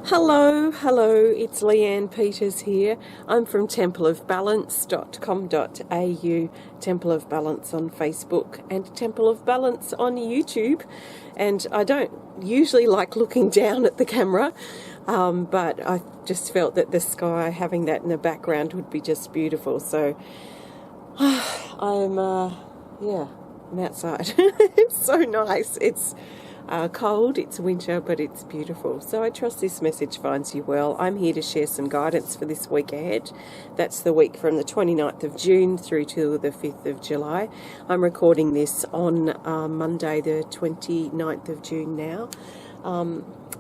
Hello, it's Leanne Peters here. I'm from templeofbalance.com.au, Temple of Balance on Facebook and Temple of Balance on YouTube. And I don't usually like looking down at the camera, but I just felt that the sky, having that in the background would be just beautiful. So I'm outside. It's so nice. It's cold, it's winter, but it's beautiful. So I trust this message finds you well. I'm here to share some guidance for this week ahead. That's the week from the 29th of June through to the 5th of July. I'm recording this on Monday the 29th of June now.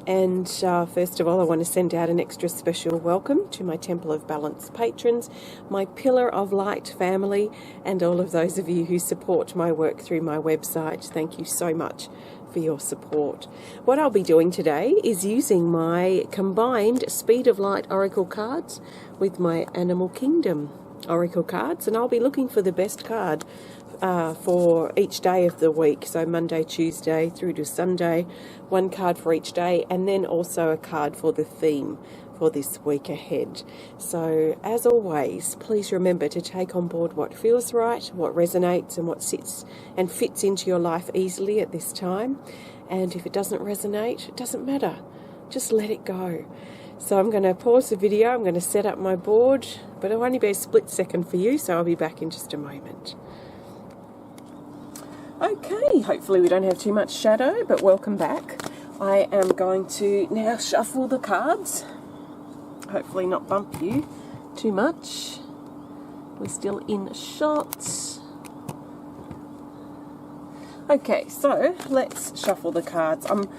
First of all, I want to send out an extra special welcome to my Temple of Balance patrons, my Pillar of Light family, and all of those of you who support my work through my website. Thank you so much for your support. What I'll be doing today is using my combined Speed of Light Oracle cards with my Animal Kingdom Oracle cards, and I'll be looking for the best card for each day of the week. So Monday, Tuesday through to Sunday, one card for each day, and then also a card for the theme for this week ahead. So as always, please remember to take on board what feels right, what resonates, and what sits and fits into your life easily at this time. And if it doesn't resonate, it doesn't matter. Just let it go. So I'm going to pause the video. I'm going to set up my board, but it'll only be a split second for you, so I'll be back in just a moment. Okay, hopefully we don't have too much shadow, but welcome back. I am going to now shuffle the cards. Hopefully not bump you too much. We're still in shots. Okay, so let's shuffle the cards. I'm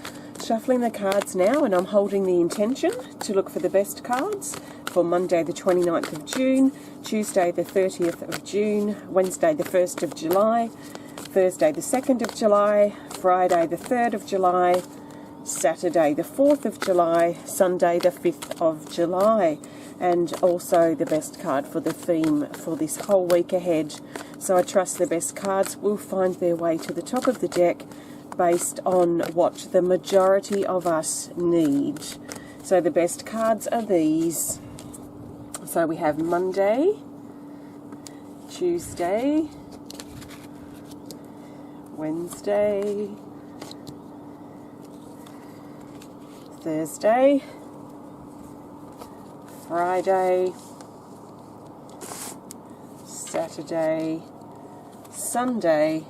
shuffling the cards now, and I'm holding the intention to look for the best cards for Monday the 29th of June, Tuesday the 30th of June, Wednesday the 1st of July, Thursday the 2nd of July, Friday the 3rd of July, Saturday the 4th of July, Sunday the 5th of July, and also the best card for the theme for this whole week ahead. So I trust the best cards will find their way to the top of the deck based on what the majority of us need. So the best cards are these. So we have Monday, Tuesday, Wednesday, Thursday, Friday, Saturday, Sunday,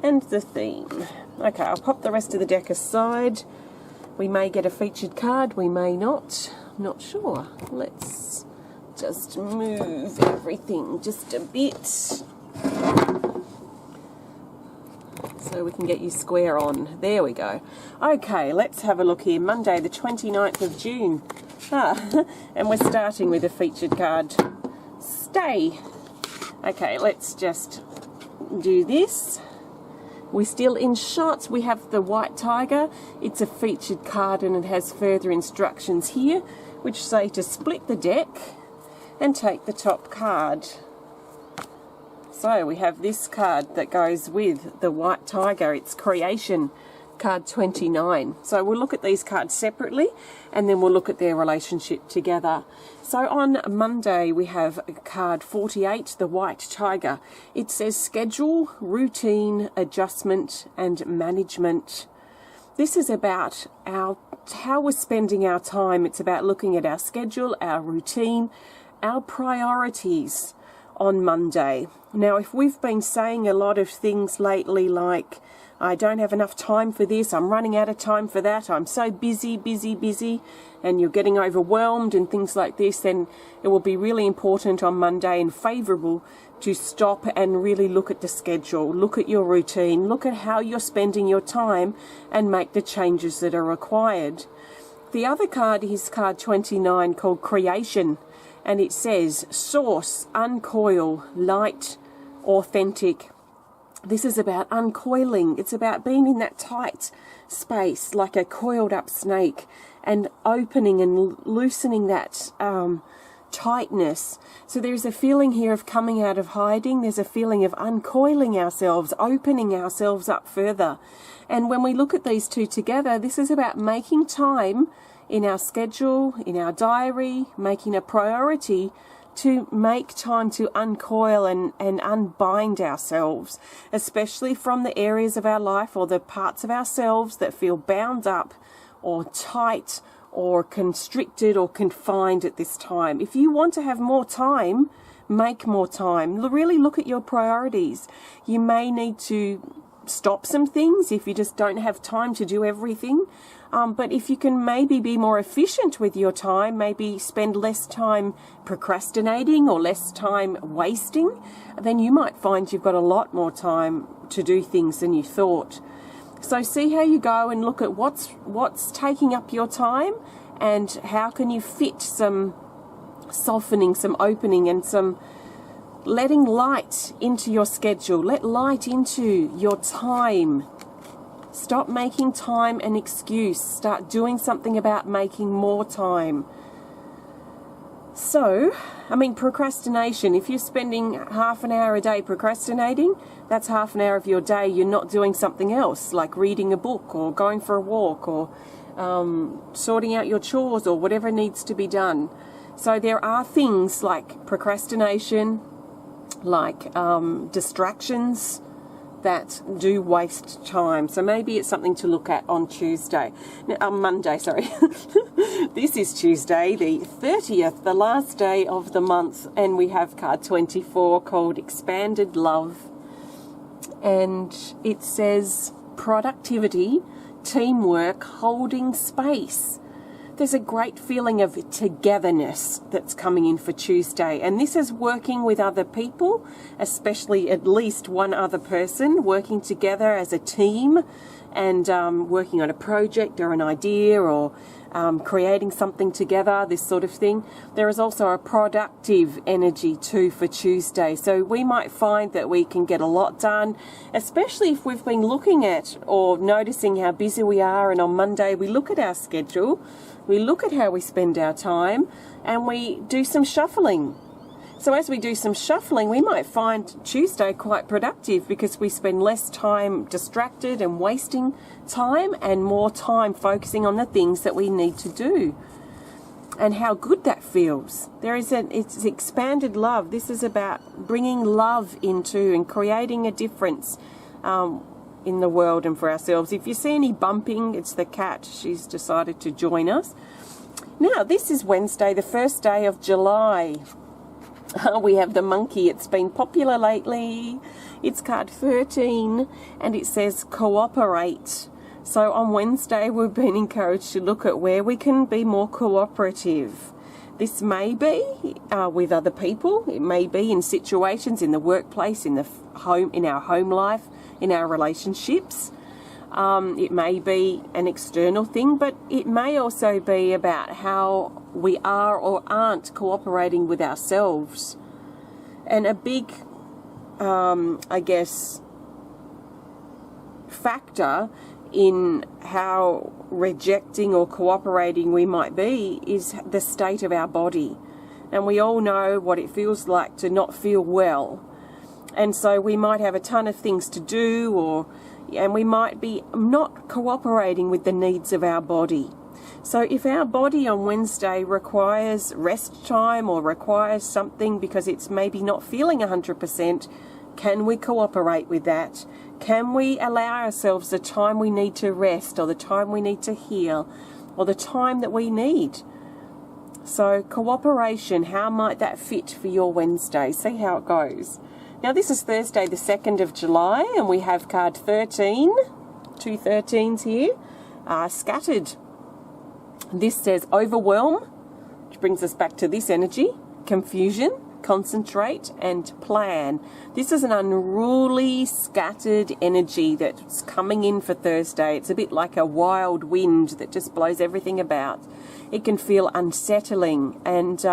and the theme. Okay, I'll pop the rest of the deck aside. We may get a featured card, we may not. I'm not sure. Let's just move everything just a bit so we can get you square on. There we go. Okay, let's have a look here. Monday the 29th of June. And we're starting with a featured card. Stay. Okay, let's just do this. We're still in shots. We have the White Tiger. It's a featured card, and it has further instructions here which say to split the deck and take the top card. So we have this card that goes with the White Tiger. It's Creation, card 29. So we'll look at these cards separately, and then we'll look at their relationship together. So on Monday we have card 48, the White Tiger. It says schedule, routine, adjustment, and management. This is about how we're spending our time. It's about looking at our schedule, our routine, our priorities on Monday. Now, if we've been saying a lot of things lately like, I don't have enough time for this, I'm running out of time for that, I'm so busy, and you're getting overwhelmed and things like this, then it will be really important on Monday and favourable to stop and really look at the schedule, look at your routine, look at how you're spending your time, and make the changes that are required. The other card is card 29, called Creation, and it says source, uncoil, light, authentic. This is about uncoiling. It's about being in that tight space like a coiled up snake and opening and loosening that tightness. So there's a feeling here of coming out of hiding. There's a feeling of uncoiling ourselves, opening ourselves up further. And when we look at these two together, this is about making time in our schedule, in our diary, making a priority to make time to uncoil and unbind ourselves, especially from the areas of our life or the parts of ourselves that feel bound up or tight or constricted or confined at this time. If you want to have more time, make more time. Really look at your priorities. You may need to stop some things if you just don't have time to do everything. But if you can maybe be more efficient with your time, maybe spend less time procrastinating or less time wasting, then you might find you've got a lot more time to do things than you thought. So see how you go and look at what's taking up your time and how can you fit some softening, some opening, and some letting light into your schedule. Let light into your time. Stop making time an excuse. Start doing something about making more time. So, procrastination. If you're spending half an hour a day procrastinating, that's half an hour of your day you're not doing something else, like reading a book or going for a walk or sorting out your chores or whatever needs to be done. So there are things like procrastination, like distractions that do waste time. So maybe it's something to look at on Monday, sorry. This is Tuesday, the 30th, the last day of the month, and we have card 24 called Expanded Love. And it says productivity, teamwork, holding space. There's a great feeling of togetherness that's coming in for Tuesday. And this is working with other people, especially at least one other person, working together as a team and working on a project or an idea or creating something together, this sort of thing. There is also a productive energy too for Tuesday. So we might find that we can get a lot done, especially if we've been looking at or noticing how busy we are. And on Monday we look at our schedule, we look at how we spend our time, and we do some shuffling. So as we do some shuffling, we might find Tuesday quite productive because we spend less time distracted and wasting time and more time focusing on the things that we need to do. And how good that feels. It's expanded love. This is about bringing love into and creating a difference in the world and for ourselves. If you see any bumping, it's the cat. She's decided to join us. Now, this is Wednesday, the first day of July. We have the monkey. It's been popular lately. It's card 13 and it says cooperate. So on Wednesday we've been encouraged to look at where we can be more cooperative. This may be with other people. It may be in situations in the workplace, in the home, in our home life, in our relationships. It may be an external thing, but it may also be about how we are or aren't cooperating with ourselves. And a big, factor in how rejecting or cooperating we might be is the state of our body. And we all know what it feels like to not feel well. And so we might have a ton of things to do, and we might be not cooperating with the needs of our body. So if our body on Wednesday requires rest time or requires something because it's maybe not feeling 100%, can we cooperate with that? Can we allow ourselves the time we need to rest, or the time we need to heal, or the time that we need? So cooperation, how might that fit for your Wednesday? See how it goes. Now this is Thursday the 2nd of July and we have card 13, two 13s here, scattered. This says overwhelm, which brings us back to this energy, confusion, concentrate and plan. This is an unruly, scattered energy that's coming in for Thursday. It's a bit like a wild wind that just blows everything about. It can feel unsettling, and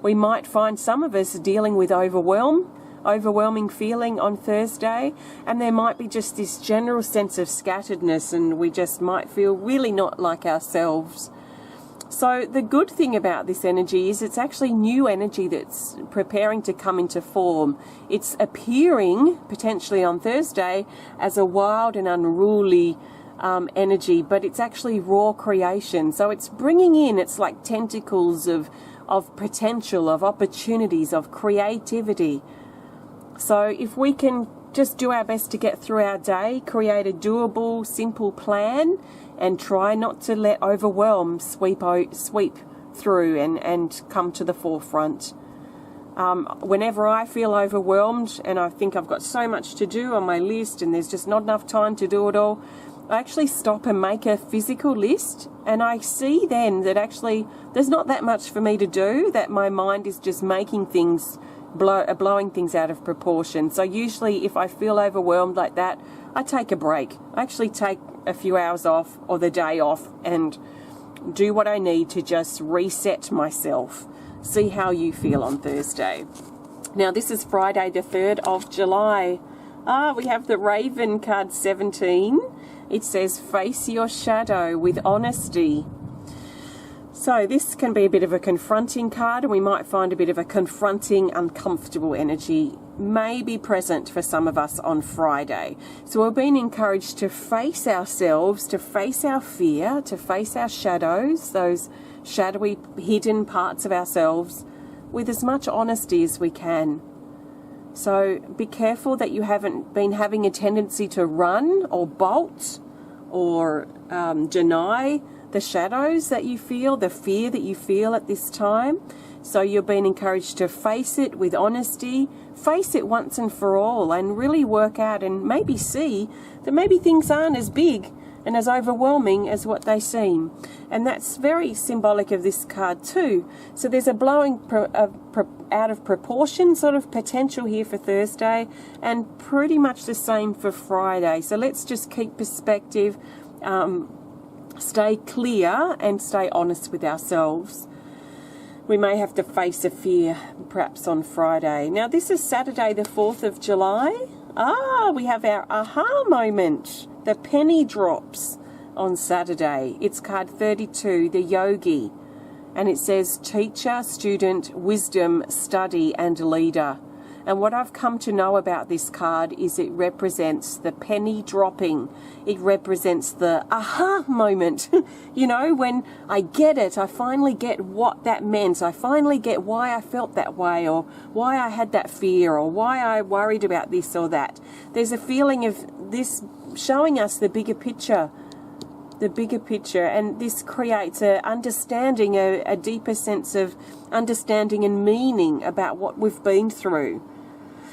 we might find some of us dealing with overwhelming feeling on Thursday, and there might be just this general sense of scatteredness, and we just might feel really not like ourselves. So the good thing about this energy is it's actually new energy that's preparing to come into form. It's appearing potentially on Thursday as a wild and unruly energy, but it's actually raw creation. So it's bringing in, it's like tentacles of potential, of opportunities, of creativity. So if we can just do our best to get through our day, create a doable, simple plan, and try not to let overwhelm sweep through and come to the forefront. Whenever I feel overwhelmed and I think I've got so much to do on my list and there's just not enough time to do it all, I actually stop and make a physical list, and I see then that actually there's not that much for me to do, that my mind is just making things, blowing things out of proportion. So usually if I feel overwhelmed like that, I take a break. I actually take a few hours off or the day off and do what I need to just reset myself. See how you feel on Thursday. Now this is Friday the 3rd of July. We have the Raven card 17. It says face your shadow with honesty. So this can be a bit of a confronting card, and we might find a bit of a confronting, uncomfortable energy may be present for some of us on Friday. So we're being encouraged to face ourselves, to face our fear, to face our shadows, those shadowy, hidden parts of ourselves, with as much honesty as we can. So be careful that you haven't been having a tendency to run or bolt or deny the shadows that you feel, the fear that you feel at this time. So you're being encouraged to face it with honesty, face it once and for all, and really work out and maybe see that maybe things aren't as big and as overwhelming as what they seem. And that's very symbolic of this card too. So there's a blowing out of proportion sort of potential here for Thursday, and pretty much the same for Friday. So let's just keep perspective, stay clear and stay honest with ourselves. We may have to face a fear perhaps on Friday. Now this is Saturday the 4th of July. We have our aha moment, the penny drops on Saturday. It's card 32, the yogi, and it says teacher, student, wisdom, study and leader. And what I've come to know about this card is it represents the penny dropping. It represents the aha moment. You know, when I get it, I finally get what that meant. I finally get why I felt that way, or why I had that fear, or why I worried about this or that. There's a feeling of this showing us the bigger picture. And this creates a understanding, a deeper sense of understanding and meaning about what we've been through.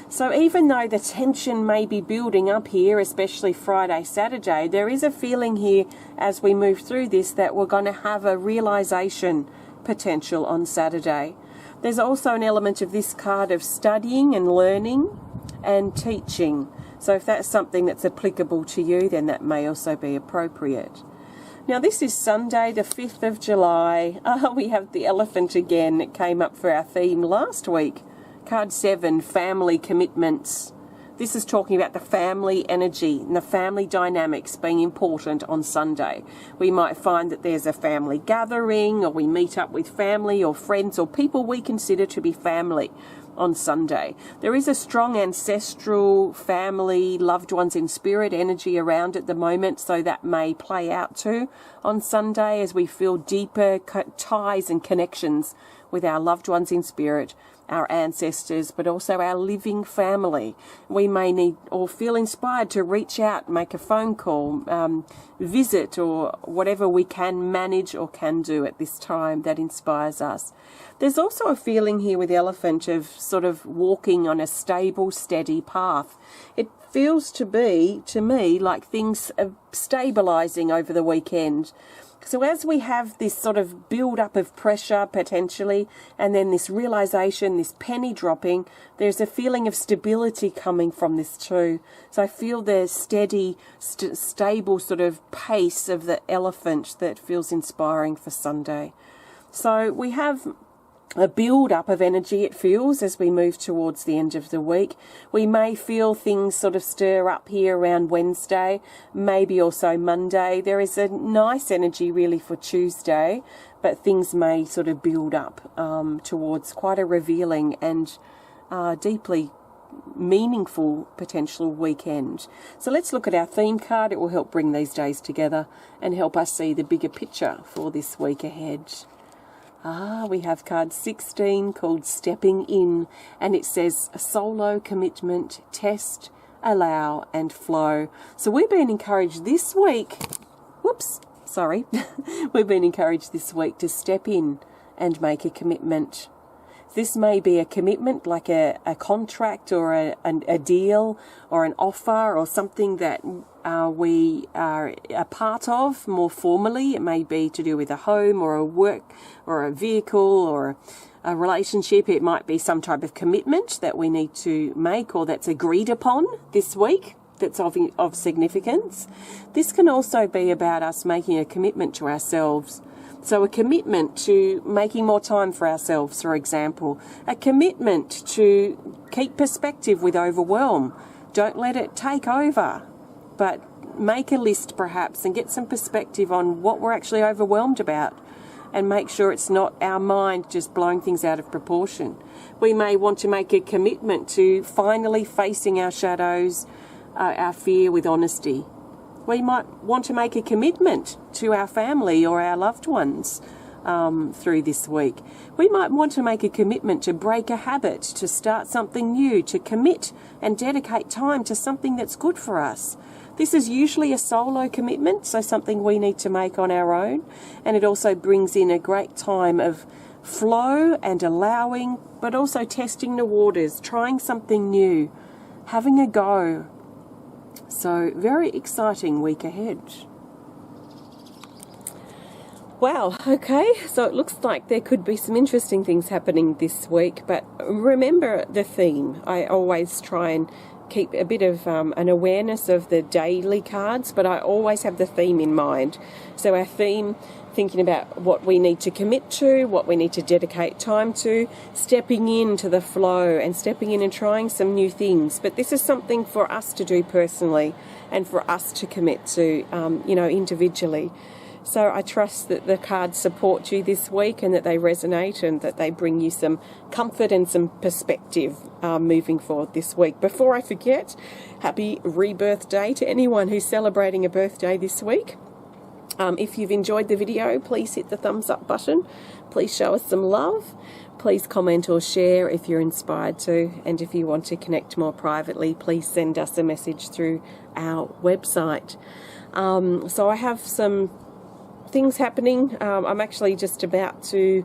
So even though the tension may be building up here, especially Friday, Saturday, there is a feeling here as we move through this that we're going to have a realization potential on Saturday. There's also an element of this card of studying and learning and teaching. So if that's something that's applicable to you, then that may also be appropriate. Now this is Sunday the 5th of July. We have the elephant again. It came up for our theme last week. Card 7, family commitments. This is talking about the family energy and the family dynamics being important on Sunday. We might find that there's a family gathering, or we meet up with family or friends or people we consider to be family on Sunday. There is a strong ancestral family, loved ones in spirit energy around at the moment, so that may play out too on Sunday as we feel deeper ties and connections with our loved ones in spirit, our ancestors, but also our living family. We may need or feel inspired to reach out, make a phone call, visit, or whatever we can manage or can do at this time that inspires us. There's also a feeling here with elephant of sort of walking on a stable, steady path. It feels to me like things are stabilizing over the weekend. So as we have this sort of build-up of pressure, potentially, and then this realization, this penny dropping, there's a feeling of stability coming from this too. So I feel the steady, stable sort of pace of the elephant that feels inspiring for Sunday. So we have a build-up of energy, it feels, as we move towards the end of the week. We may feel things sort of stir up here around Wednesday, maybe also Monday. There is a nice energy really for Tuesday, but things may sort of build up towards quite a revealing and deeply meaningful potential weekend. So let's look at our theme card. It will help bring these days together and help us see the bigger picture for this week ahead. We have card 16 called Stepping In, and it says solo commitment, test, allow and flow. So we've been encouraged this week, we've been encouraged this week to step in and make a commitment. This may be a commitment like a contract or a deal or an offer or something that we are a part of more formally. It may be to do with a home or a work or a vehicle or a relationship. It might be some type of commitment that we need to make or that's agreed upon this week that's of significance. This can also be about us making a commitment to ourselves. So a commitment to making more time for ourselves, for example. A commitment to keep perspective with overwhelm. Don't let it take over, but make a list perhaps and get some perspective on what we're actually overwhelmed about and make sure it's not our mind just blowing things out of proportion. We may want to make a commitment to finally facing our shadows, our fear with honesty. We might want to make a commitment to our family or our loved ones through this week. We might want to make a commitment to break a habit, to start something new, to commit and dedicate time to something that's good for us. This is usually a solo commitment, so something we need to make on our own, and it also brings in a great time of flow and allowing, but also testing the waters, trying something new, having a go. So, very exciting week ahead. Wow, okay, so it looks like there could be some interesting things happening this week, but remember the theme. I always try and keep a bit of an awareness of the daily cards, but I always have the theme in mind. So our theme, thinking about what we need to commit to, what we need to dedicate time to, stepping into the flow and stepping in and trying some new things. But this is something for us to do personally and for us to commit to, individually. So I trust that the cards support you this week and that they resonate and that they bring you some comfort and some perspective moving forward this week. Before I forget, happy rebirth day to anyone who's celebrating a birthday this week. If you've enjoyed the video, please hit the thumbs up button. Please show us some love. Please comment or share if you're inspired to. And if you want to connect more privately, please send us a message through our website. So I have some things happening. I'm actually just about to,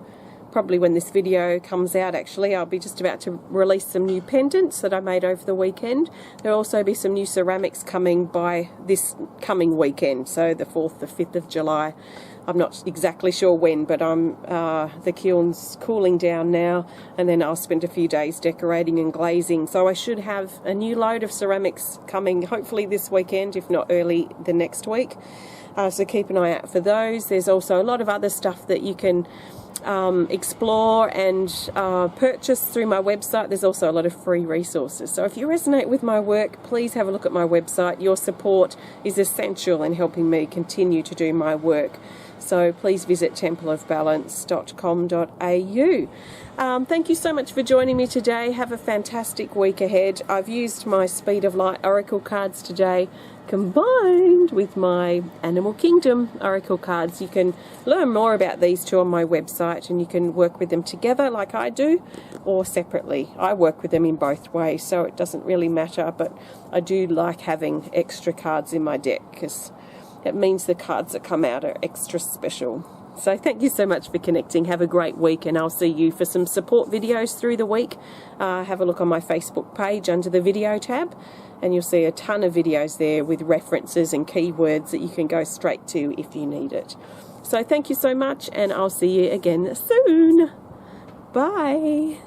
probably when this video comes out actually, I'll be just about to release some new pendants that I made over the weekend. There'll also be some new ceramics coming by this coming weekend, so the 4th, the 5th of July. I'm not exactly sure when, but the kiln's cooling down now, and then I'll spend a few days decorating and glazing. So I should have a new load of ceramics coming hopefully this weekend, if not early the next week. So keep an eye out for those. There's also a lot of other stuff that you can explore and purchase through my website. There's also a lot of free resources. So if you resonate with my work, please have a look at my website. Your support is essential in helping me continue to do my work. So please visit templeofbalance.com.au. Thank you so much for joining me today. Have a fantastic week ahead. I've used my Speed of Light Oracle cards today combined with my Animal Kingdom Oracle cards. You can learn more about these two on my website, and you can work with them together like I do or separately. I work with them in both ways, so it doesn't really matter, but I do like having extra cards in my deck because it means the cards that come out are extra special. So thank you so much for connecting. Have a great week, and I'll see you for some support videos through the week. Have a look on my Facebook page under the video tab, and you'll see a ton of videos there with references and keywords that you can go straight to if you need it. So thank you so much, and I'll see you again soon. Bye.